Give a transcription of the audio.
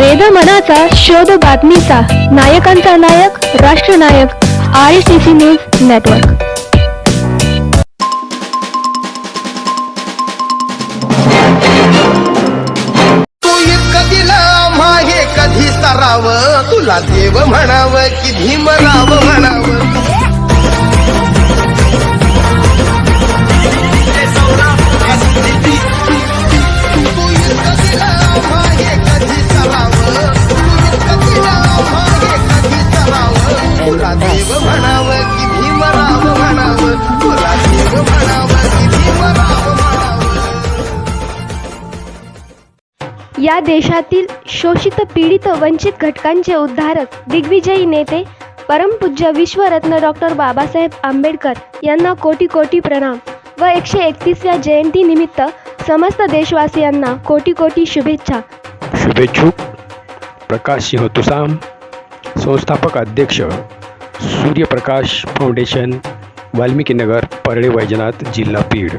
वेदमनाचा शोध बातमीचा नायकांचा नायक राष्ट्रनायक RSTC news network. तू इतकं दिलं माहे कधी सराव, तुला देव म्हणाव की भीमराव म्हणाव। तुला देव म्हणाव की भीमराव म्हणाव, तुला देव म्हणाव की भीमराव म्हणाव। या देशातील शोषित पीडित वंचित घटकांचे उद्धारक दिग्विजयी नेते परमपूज्य विश्वरत्न डॉक्टर बाबासाहेब आंबेडकर यांना कोटी कोटी प्रणाम व 131व्या जयंतीनिमित्त समस्त देशवासियांना कोटी कोटी शुभेच्छा। शुभेच्छुक प्रकाश सिंह तुसाम, संस्थापक अध्यक्ष सूर्यप्रकाश फाउंडेशन, वाल्मिकी नगर, परळे वैजनाथ, जिल्हा बीड।